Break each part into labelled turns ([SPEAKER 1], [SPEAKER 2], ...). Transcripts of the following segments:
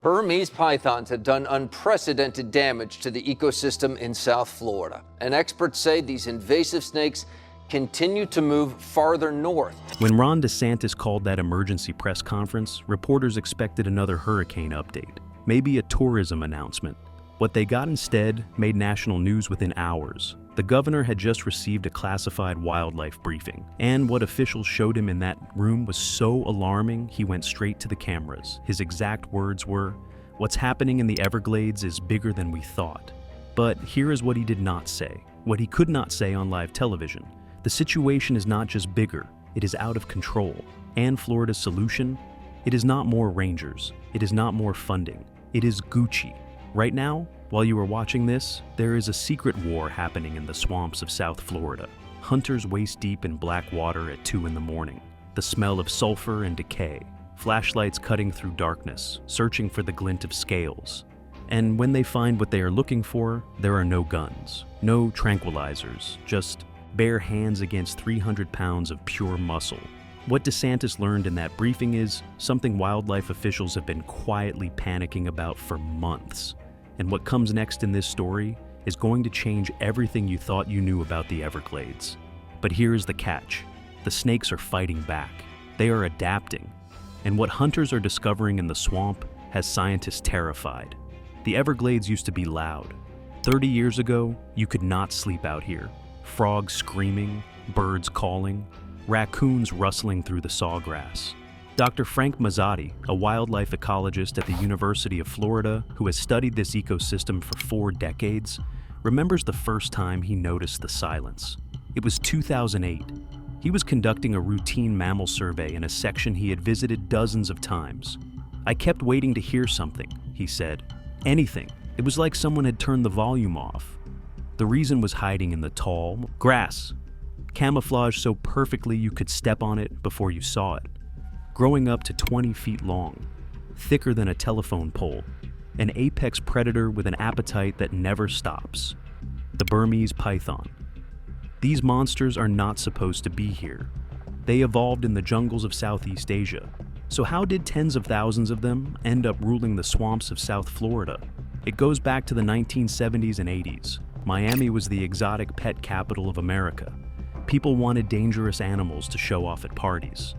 [SPEAKER 1] Burmese pythons have done unprecedented damage to the ecosystem in South Florida, and experts say these invasive snakes continue to move farther north.
[SPEAKER 2] When Ron DeSantis called that emergency press conference, reporters expected another hurricane update, maybe a tourism announcement. What they got instead made national news within hours. The governor had just received a classified wildlife briefing, and what officials showed him in that room was so alarming he went straight to the cameras. His exact words were, "What's happening in the Everglades is bigger than we thought." But here is what he did not say, what he could not say on live television. The situation is not just bigger, it is out of control. And Florida's solution? It is not more rangers, it is not more funding, it is Gucci. Right now, while you are watching this, there is a secret war happening in the swamps of South Florida. Hunters waist-deep in black water at 2 in the morning. The smell of sulfur and decay. Flashlights cutting through darkness, searching for the glint of scales. And when they find what they are looking for, there are no guns, no tranquilizers, just bare hands against 300 pounds of pure muscle. What DeSantis learned in that briefing is something wildlife officials have been quietly panicking about for months. And what comes next in this story is going to change everything you thought you knew about the Everglades. But here is the catch. The snakes are fighting back. They are adapting. And what hunters are discovering in the swamp has scientists terrified. The Everglades used to be loud. 30 years ago, you could not sleep out here. Frogs screaming, birds calling, raccoons rustling through the sawgrass. Dr. Frank Mazzotti, a wildlife ecologist at the University of Florida who has studied this ecosystem for 4 decades, remembers the first time he noticed the silence. It was 2008. He was conducting a routine mammal survey in a section he had visited dozens of times. "I kept waiting to hear something," he said. "Anything. It was like someone had turned the volume off." The reason was hiding in the tall grass, camouflaged so perfectly you could step on it before you saw it. Growing up to 20 feet long, thicker than a telephone pole, an apex predator with an appetite that never stops. The Burmese python. These monsters are not supposed to be here. They evolved in the jungles of Southeast Asia. So how did tens of thousands of them end up ruling the swamps of South Florida? It goes back to the 1970s and 80s. Miami was the exotic pet capital of America. People wanted dangerous animals to show off at parties.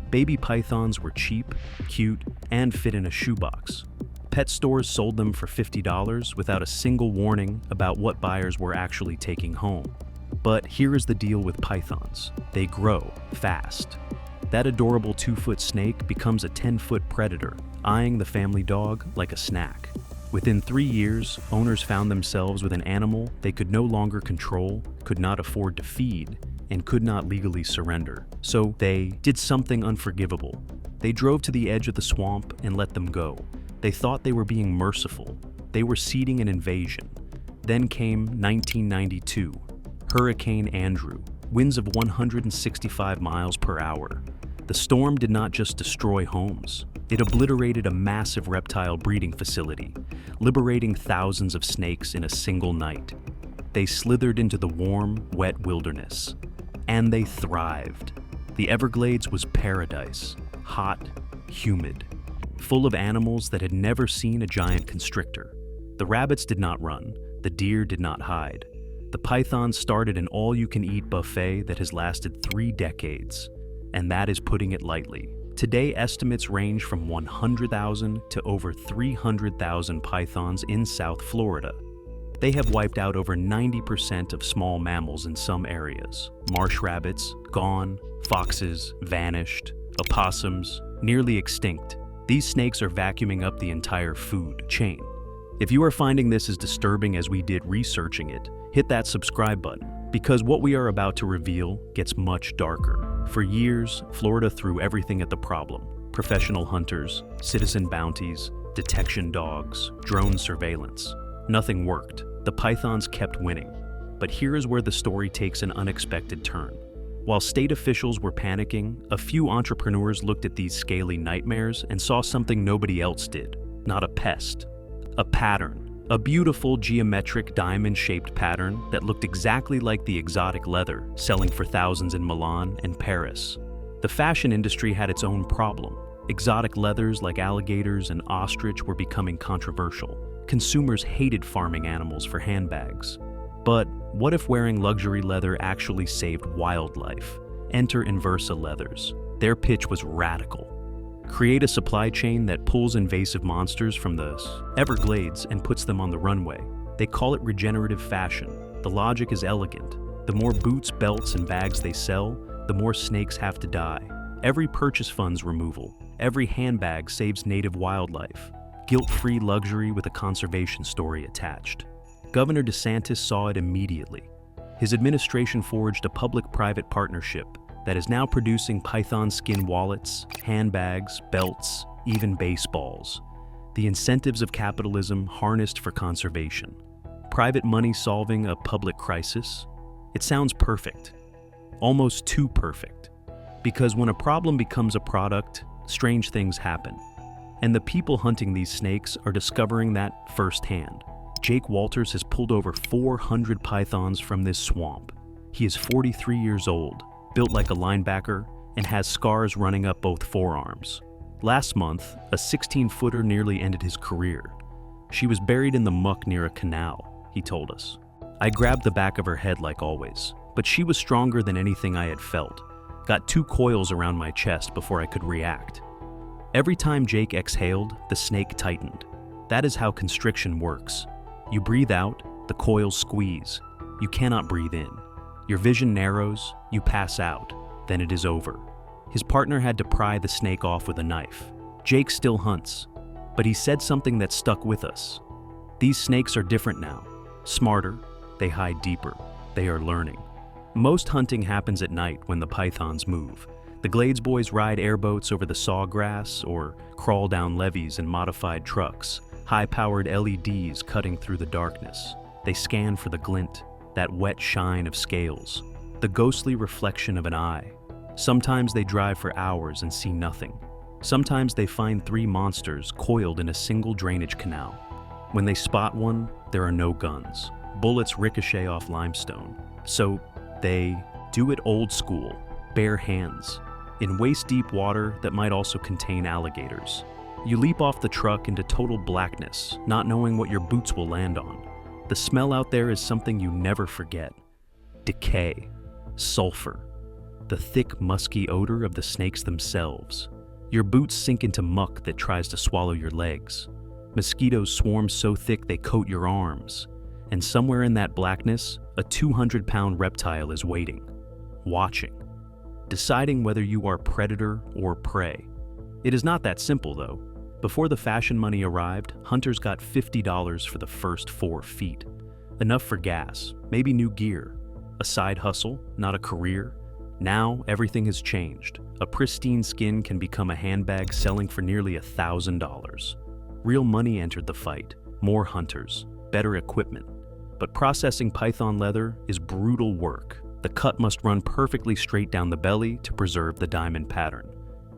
[SPEAKER 2] Baby pythons were cheap, cute, and fit in a shoebox. Pet stores sold them for $50 without a single warning about what buyers were actually taking home. But here is the deal with pythons. They grow fast. That adorable 2-foot snake becomes a 10-foot predator, eyeing the family dog like a snack. Within 3 years, owners found themselves with an animal they could no longer control, could not afford to feed, and could not legally surrender. So they did something unforgivable. They drove to the edge of the swamp and let them go. They thought they were being merciful. They were seeding an invasion. Then came 1992, Hurricane Andrew, winds of 165 miles per hour. The storm did not just destroy homes. It obliterated a massive reptile breeding facility, liberating thousands of snakes in a single night. They slithered into the warm, wet wilderness. And they thrived. The Everglades was paradise, hot, humid, full of animals that had never seen a giant constrictor. The rabbits did not run, the deer did not hide. The pythons started an all-you-can-eat buffet that has lasted 3 decades, and that is putting it lightly. Today, estimates range from 100,000 to over 300,000 pythons in South Florida. They have wiped out over 90% of small mammals in some areas. Marsh rabbits, gone. Foxes, vanished. Opossums, nearly extinct. These snakes are vacuuming up the entire food chain. If you are finding this as disturbing as we did researching it, hit that subscribe button, because what we are about to reveal gets much darker. For years, Florida threw everything at the problem. Professional hunters, citizen bounties, detection dogs, drone surveillance. Nothing worked. The pythons kept winning. But here is where the story takes an unexpected turn. While state officials were panicking, a few entrepreneurs looked at these scaly nightmares and saw something nobody else did. Not a pest. A pattern. A beautiful geometric diamond-shaped pattern that looked exactly like the exotic leather selling for thousands in Milan and Paris. The fashion industry had its own problem. Exotic leathers like alligators and ostrich were becoming controversial. Consumers hated farming animals for handbags. But what if wearing luxury leather actually saved wildlife? Enter Inversa leathers. Their pitch was radical. Create a supply chain that pulls invasive monsters from the Everglades and puts them on the runway. They call it regenerative fashion. The logic is elegant. The more boots, belts, and bags they sell, the more snakes have to die. Every purchase funds removal. Every handbag saves native wildlife. Guilt-free luxury with a conservation story attached. Governor DeSantis saw it immediately. His administration forged a public-private partnership that is now producing python skin wallets, handbags, belts, even baseballs. The incentives of capitalism harnessed for conservation. Private money solving a public crisis. It sounds perfect. Almost too perfect. Because when a problem becomes a product, strange things happen. And the people hunting these snakes are discovering that firsthand. Jake Walters has pulled over 400 pythons from this swamp. He is 43 years old, built like a linebacker, and has scars running up both forearms. Last month, a 16-footer nearly ended his career. She was buried in the muck near a canal, he told us. I grabbed the back of her head like always, but she was stronger than anything I had felt. Got 2 coils around my chest before I could react. Every time Jake exhaled, the snake tightened. That is how constriction works. You breathe out, the coils squeeze. You cannot breathe in. Your vision narrows, you pass out, then it is over. His partner had to pry the snake off with a knife. Jake still hunts, but he said something that stuck with us. These snakes are different now. Smarter, they hide deeper, they are learning. Most hunting happens at night when the pythons move. The Glades boys ride airboats over the sawgrass or crawl down levees in modified trucks, high-powered LEDs cutting through the darkness. They scan for the glint, that wet shine of scales, the ghostly reflection of an eye. Sometimes they drive for hours and see nothing. Sometimes they find 3 monsters coiled in a single drainage canal. When they spot one, there are no guns. Bullets ricochet off limestone. So they do it old school, bare hands, in waist-deep water that might also contain alligators. You leap off the truck into total blackness, not knowing what your boots will land on. The smell out there is something you never forget. Decay, sulfur, the thick, musky odor of the snakes themselves. Your boots sink into muck that tries to swallow your legs. Mosquitoes swarm so thick they coat your arms. And somewhere in that blackness, a 200-pound reptile is waiting, watching, deciding whether you are predator or prey. It is not that simple, though. Before the fashion money arrived, hunters got $50 for the first 4 feet. Enough for gas, maybe new gear. A side hustle, not a career. Now, everything has changed. A pristine skin can become a handbag selling for nearly $1,000. Real money entered the fight. More hunters, better equipment. But processing python leather is brutal work. The cut must run perfectly straight down the belly to preserve the diamond pattern.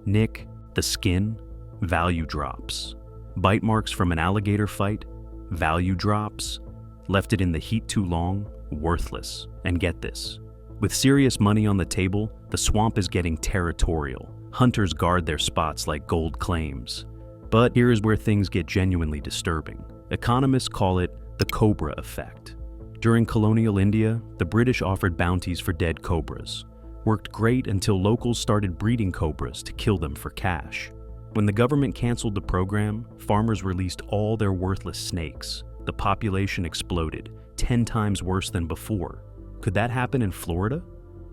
[SPEAKER 2] Nick, the skin, value drops. Bite marks from an alligator fight, value drops. Left it in the heat too long, worthless. And get this, with serious money on the table, the swamp is getting territorial. Hunters guard their spots like gold claims. But here is where things get genuinely disturbing. Economists call it the cobra effect. During colonial India, the British offered bounties for dead cobras. Worked great until locals started breeding cobras to kill them for cash. When the government canceled the program, farmers released all their worthless snakes. The population exploded, 10 times worse than before. Could that happen in Florida?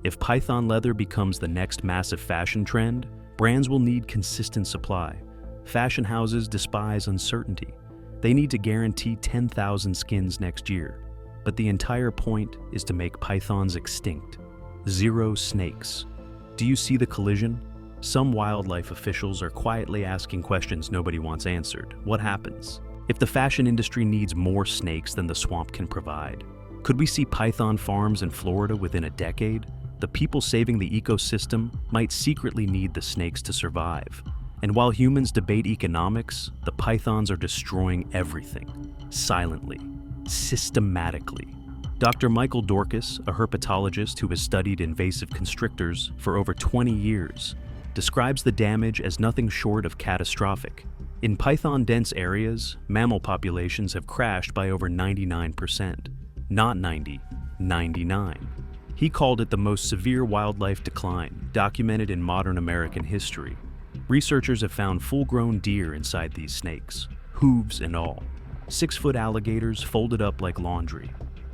[SPEAKER 2] If python leather becomes the next massive fashion trend, brands will need consistent supply. Fashion houses despise uncertainty. They need to guarantee 10,000 skins next year. But the entire point is to make pythons extinct. 0 snakes. Do you see the collision? Some wildlife officials are quietly asking questions nobody wants answered. What happens? If the fashion industry needs more snakes than the swamp can provide, could we see python farms in Florida within a decade? The people saving the ecosystem might secretly need the snakes to survive. And while humans debate economics, the pythons are destroying everything. Silently. Systematically. Dr. Michael Dorcas, a herpetologist who has studied invasive constrictors for over 20 years, describes the damage as nothing short of catastrophic. In python-dense areas, mammal populations have crashed by over 99%. Not 90, 99. He called it the most severe wildlife decline documented in modern American history. Researchers have found full-grown deer inside these snakes, hooves and all. 6-foot alligators folded up like laundry.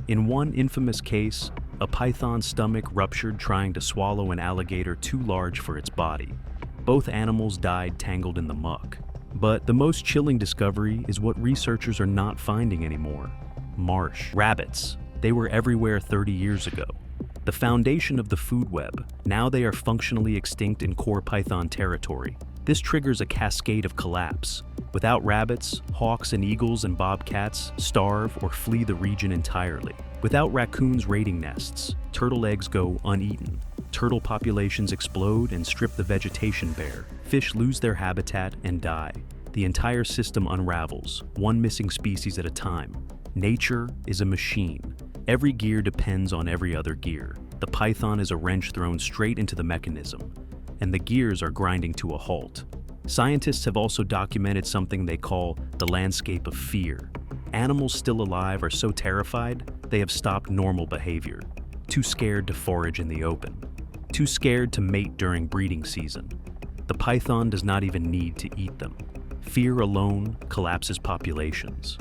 [SPEAKER 2] In one infamous case, a python's stomach ruptured trying to swallow an alligator too large for its body. Both animals died tangled in the muck. But the most chilling discovery is what researchers are not finding anymore. Marsh rabbits. They were everywhere 30 years ago. The foundation of the food web. Now they are functionally extinct in core python territory. This triggers a cascade of collapse. Without rabbits, hawks and eagles and bobcats starve or flee the region entirely. Without raccoons raiding nests, turtle eggs go uneaten. Turtle populations explode and strip the vegetation bare. Fish lose their habitat and die. The entire system unravels, one missing species at a time. Nature is a machine. Every gear depends on every other gear. The python is a wrench thrown straight into the mechanism, and the gears are grinding to a halt. Scientists have also documented something they call the landscape of fear. Animals still alive are so terrified, they have stopped normal behavior. Too scared to forage in the open. Too scared to mate during breeding season. The python does not even need to eat them. Fear alone collapses populations.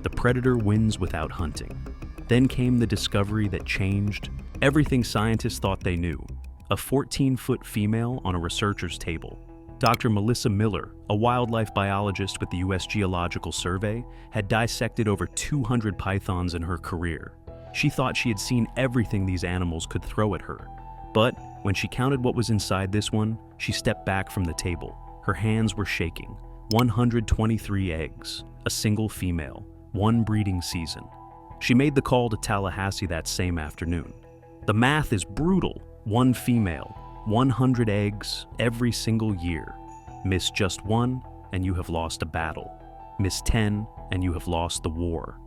[SPEAKER 2] The predator wins without hunting. Then came the discovery that changed everything scientists thought they knew. A 14-foot female on a researcher's table. Dr. Melissa Miller, a wildlife biologist with the U.S. Geological Survey, had dissected over 200 pythons in her career. She thought she had seen everything these animals could throw at her. But when she counted what was inside this one, she stepped back from the table. Her hands were shaking. 123 eggs, a single female, one breeding season. She made the call to Tallahassee that same afternoon. The math is brutal. One female, 100 eggs every single year. Miss just one, and you have lost a battle. Miss 10, and you have lost the war.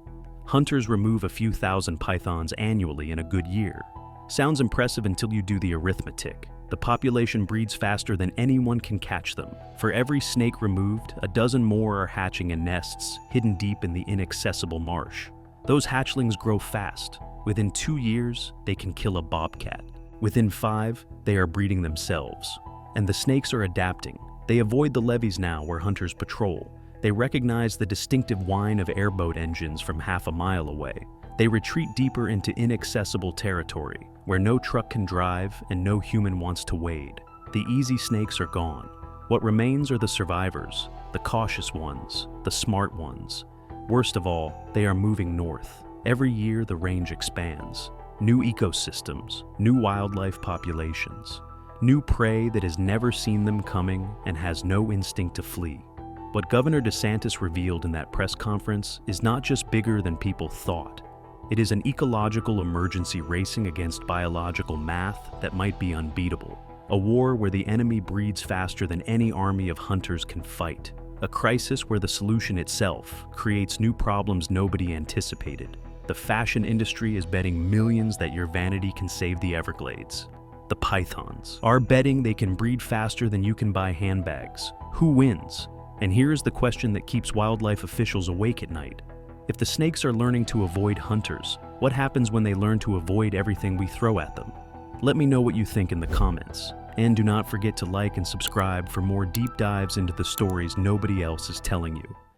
[SPEAKER 2] Hunters remove a few thousand pythons annually in a good year. Sounds impressive until you do the arithmetic. The population breeds faster than anyone can catch them. For every snake removed, a dozen more are hatching in nests hidden deep in the inaccessible marsh. Those hatchlings grow fast. Within 2 years, they can kill a bobcat. Within 5, they are breeding themselves. And the snakes are adapting. They avoid the levees now where hunters patrol. They recognize the distinctive whine of airboat engines from half a mile away. They retreat deeper into inaccessible territory, where no truck can drive and no human wants to wade. The easy snakes are gone. What remains are the survivors, the cautious ones, the smart ones. Worst of all, they are moving north. Every year the range expands. New ecosystems, new wildlife populations, new prey that has never seen them coming and has no instinct to flee. What Governor DeSantis revealed in that press conference is not just bigger than people thought. It is an ecological emergency racing against biological math that might be unbeatable. A war where the enemy breeds faster than any army of hunters can fight. A crisis where the solution itself creates new problems nobody anticipated. The fashion industry is betting millions that your vanity can save the Everglades. The pythons are betting they can breed faster than you can buy handbags. Who wins? And here is the question that keeps wildlife officials awake at night. If the snakes are learning to avoid hunters, what happens when they learn to avoid everything we throw at them? Let me know what you think in the comments. And do not forget to like and subscribe for more deep dives into the stories nobody else is telling you.